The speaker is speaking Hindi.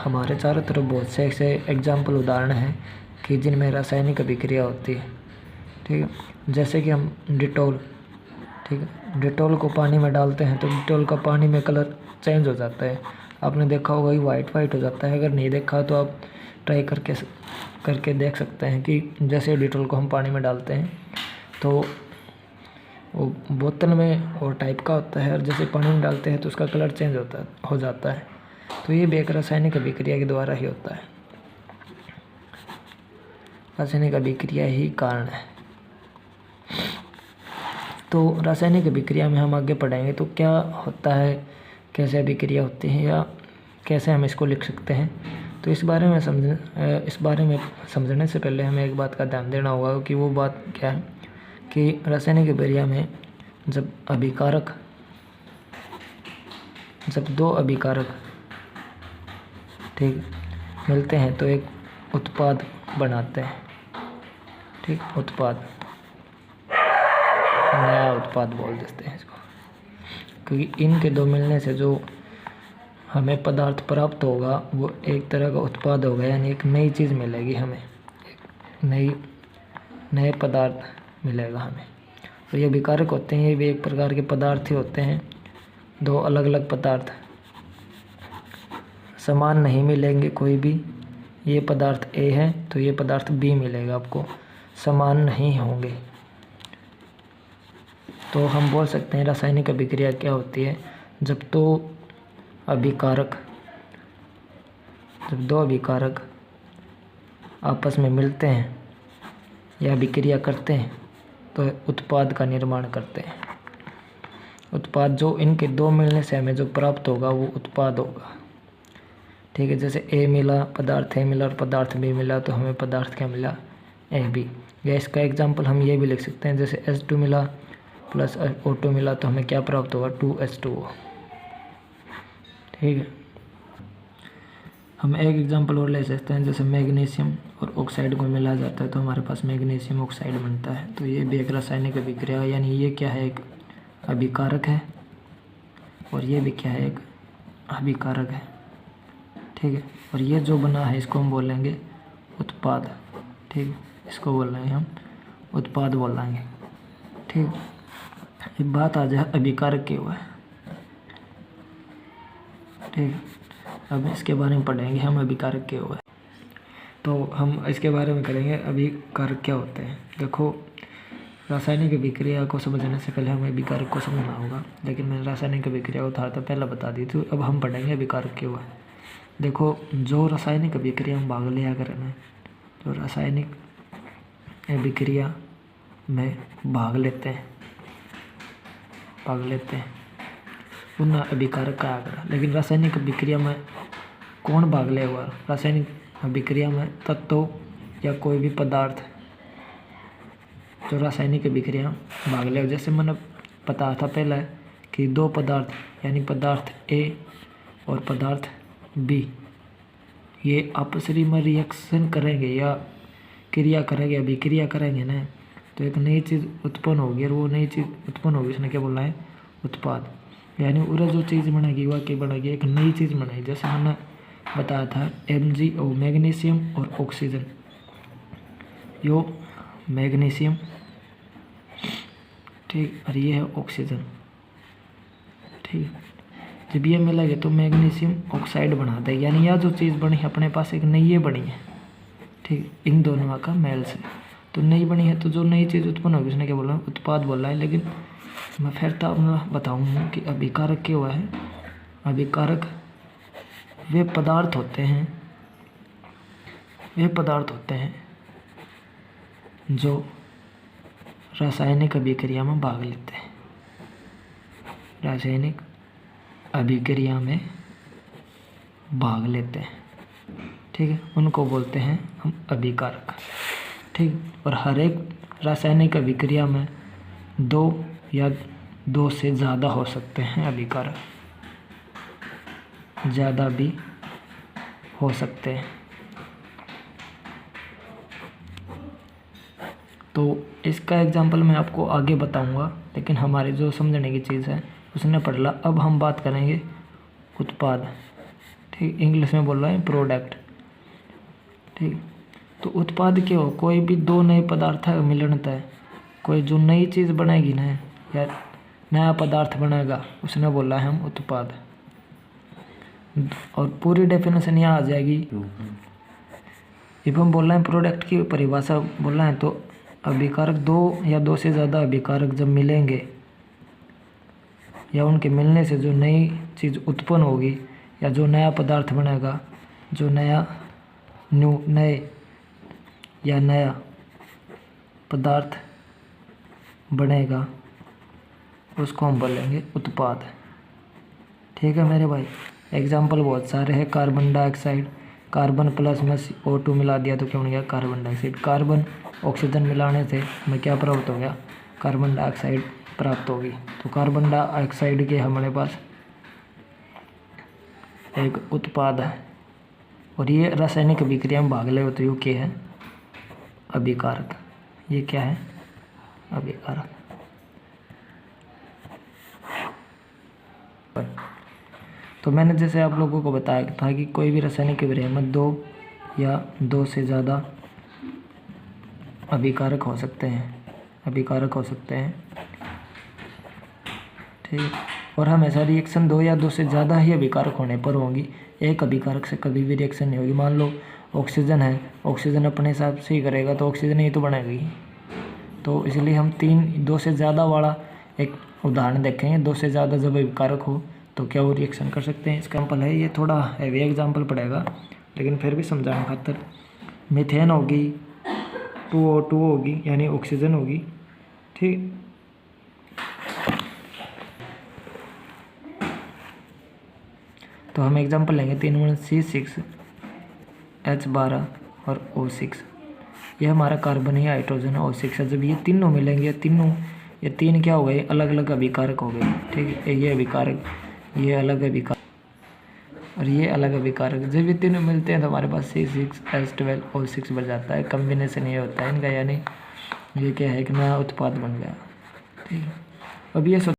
हमारे चारों तरफ बहुत से ऐसे एग्जाम्पल उदाहरण हैं कि जिनमें रासायनिक अभिक्रिया होती है। ठीक है, जैसे कि हम डिटॉल, ठीक है, डिटॉल को पानी में डालते हैं तो डिटॉल का पानी में कलर चेंज हो जाता है। आपने देखा होगा कि वाइट हो जाता है। अगर नहीं देखा तो आप ट्राई करके देख सकते हैं कि जैसे डिटॉल को हम पानी में डालते हैं तो वो बोतल में और टाइप का होता है, और जैसे पानी में डालते हैं तो उसका कलर चेंज हो जाता है। तो ये भी एक रासायनिक अभिक्रिया के द्वारा ही होता है। रासायनिक अभिक्रिया ही कारण है। तो रासायनिक अभिक्रिया में हम आगे पढ़ेंगे तो क्या होता है, कैसे अभिक्रिया होती है, या कैसे हम इसको लिख सकते हैं। तो इस बारे में समझने से पहले हमें एक बात का ध्यान देना होगा कि वो बात क्या है कि रासायनिक अभिक्रिया में जब दो अभिकारक ठीक मिलते हैं तो एक उत्पाद बनाते हैं। ठीक, नया उत्पाद बोल देते हैं इसको, क्योंकि इनके दो मिलने से जो हमें पदार्थ प्राप्त होगा वो एक तरह का उत्पाद होगा, यानी एक नई चीज़ मिलेगी हमें, एक नए पदार्थ मिलेगा हमें। तो ये अभिकारक होते हैं, ये भी एक प्रकार के पदार्थ ही होते हैं। दो अलग अलग पदार्थ समान नहीं मिलेंगे कोई भी। ये पदार्थ ए है तो ये पदार्थ बी मिलेगा आपको, समान नहीं होंगे। तो हम बोल सकते हैं रासायनिक अभिक्रिया क्या होती है, जब दो अभिकारक आपस में मिलते हैं या अभिक्रिया करते हैं तो उत्पाद का निर्माण करते हैं। उत्पाद जो इनके दो मिलने से हमें जो प्राप्त होगा वो उत्पाद होगा। ठीक है, जैसे ए मिला, पदार्थ ए मिला और पदार्थ बी मिला तो हमें पदार्थ क्या मिला, ए बी। या इसका एग्जांपल हम ये भी लिख सकते हैं, जैसे H2 मिला प्लस O2 मिला तो हमें क्या प्राप्त होगा, 2H2O। ठीक है, हम एक एग्जांपल और ले सकते हैं, जैसे मैग्नीशियम और ऑक्साइड को मिला जाता है तो हमारे पास मैग्नीशियम ऑक्साइड बनता है। तो ये भी एक रासायनिक अभिक्रिया है, यानी ये क्या है, एक अभिकारक है, और ये भी क्या है, एक अभिकारक है। ठीक है, और ये जो बना है इसको हम बोलेंगे उत्पाद। ठीक है, इसको बोल रहे हैं हम उत्पाद बोल रहे हैं। ठीक, ये बात आ जाए अभिकारक के हुआ है। ठीक, अब इसके बारे में पढ़ेंगे हम अभिकारक क्या हुआ है। तो हम इसके बारे में करेंगे अभिकारक क्या होते हैं। देखो, रासायनिक अभिक्रिया को समझने से पहले हमें अभिकारक को समझना होगा, लेकिन मैंने रासायनिक अभिक्रिया को था तो पहले बता दी थी। अब हम पढ़ेंगे अभिकारक क्या हुआ है। देखो, जो रासायनिक अभिक्रिया में भाग लिया करें, जो रासायनिक अभिक्रिया में भाग लेते हैं उन अभिकारक का आग्रह। लेकिन रासायनिक अभिक्रिया में कौन भाग ले हुआ, रासायनिक अभिक्रिया में तत्व या कोई भी पदार्थ जो रासायनिक अभिक्रिया भाग ले। जैसे मैंने बताया था पहले कि दो पदार्थ यानी पदार्थ ए और पदार्थ बी ये आपसी में रिएक्शन करेंगे या क्रिया करेंगे, अभिक्रिया करेंगे ना, तो एक नई चीज़ उत्पन्न होगी, और वो नई चीज़ उत्पन्न होगी उसने क्या बोला है, उत्पाद। यानी उरे जो चीज़ बनेगी वह क्या बनेगी, एक नई चीज़ बनेगी। जैसे मैंने बताया था MgO मैग्नीशियम और ऑक्सीजन, यो मैग्नीशियम, ठीक, और ये है ऑक्सीजन। ठीक, जब ये मिलेगा तो मैग्नीशियम ऑक्साइड बना देगा, यानी यह जो चीज़ बनी है अपने पास एक नई बनी है। ठीक, इन दोनों का मेल से तो नई बनी है, तो जो नई चीज़ उत्पन्न होगी उसने क्या बोला, उत्पाद बोला है। लेकिन मैं फिर तो बताऊँगा कि अभिकारक क्या हुआ है। अभिकारक वे पदार्थ होते हैं जो रासायनिक अभिक्रिया में भाग लेते हैं। रासायनिक अभिक्रिया में भाग लेते हैं, ठीक है, उनको बोलते हैं हम अभिकारक। ठीक, और हर एक रासायनिक अभिक्रिया में दो या दो से ज़्यादा हो सकते हैं अभिकारक, ज़्यादा भी हो सकते हैं। तो इसका एग्जांपल मैं आपको आगे बताऊंगा, लेकिन हमारे जो समझने की चीज़ है उसने पढ़ ला। अब हम बात करेंगे उत्पाद। ठीक, इंग्लिश में बोल रहा है प्रोडक्ट। ठीक, तो उत्पाद क्या हो, कोई भी दो नए पदार्थ मिलन तय, कोई जो नई चीज़ बनेगी ना या नया पदार्थ बनेगा उसने बोला है हम उत्पाद। और पूरी डेफिनेशन यहाँ आ जाएगी। जब हम बोल रहे हैं प्रोडक्ट की परिभाषा बोल रहे हैं तो अभिकारक दो या दो से ज़्यादा अभिकारक जब मिलेंगे या उनके मिलने से जो नई चीज़ उत्पन्न होगी या जो नया पदार्थ बनेगा, जो नए या नया पदार्थ बनेगा उसको हम बोलेंगे उत्पाद। ठीक है मेरे भाई, एग्जाम्पल बहुत सारे हैं। कार्बन डाइऑक्साइड, कार्बन प्लस में O2 मिला दिया तो क्या बन गया कार्बन डाइऑक्साइड। कार्बन ऑक्सीजन मिलाने से हमें क्या प्राप्त हो गया, कार्बन डाइऑक्साइड प्राप्त होगी। तो कार्बन डाइऑक्साइड के हमारे पास एक उत्पाद है और ये रासायनिक अभिक्रिया में भाग ले होते हैं। क्या है, अभिकारक। ये क्या है, अभिकारक। तो मैंने जैसे आप लोगों को बताया था कि कोई भी रासायनिक अभिक्रिया में दो या दो से ज़्यादा अभिकारक हो सकते हैं, ठीक। और हमेशा रिएक्शन दो या दो से ज़्यादा ही अभिकारक होने पर होंगी, एक अभिकारक से कभी भी रिएक्शन नहीं होगी। मान लो ऑक्सीजन है, ऑक्सीजन अपने हिसाब से ही करेगा तो ऑक्सीजन ही तो बनेगी। तो इसलिए हम दो से ज़्यादा वाला एक उदाहरण देखेंगे। दो से ज़्यादा जब अभिकारक हो तो क्या वो रिएक्शन कर सकते हैं। इसका एग्जाम्पल है, ये थोड़ा हैवी एग्जाम्पल पड़ेगा लेकिन फिर भी समझाने खातिर। मीथेन होगी, 2O2 होगी यानी ऑक्सीजन होगी, ठीक। तो हम एग्जाम्पल लेंगे 3 C6H12 और O6। ये हमारा कार्बन है, हाइड्रोजन है, O6 है। जब ये तीनों मिलेंगे, ये तीन क्या हो गए, अलग अलग अभिकारक हो गए, ठीक है। ये अभिकारक, ये अलग अभिकारक और ये अलग अभिकारक। जब ये तीनों मिलते हैं तो हमारे पास C6H12 O6 बन जाता है। कम्बिनेशन ये होता है इनका, यानी ये क्या है कि नया उत्पाद बन गया, ठीक है। अब ये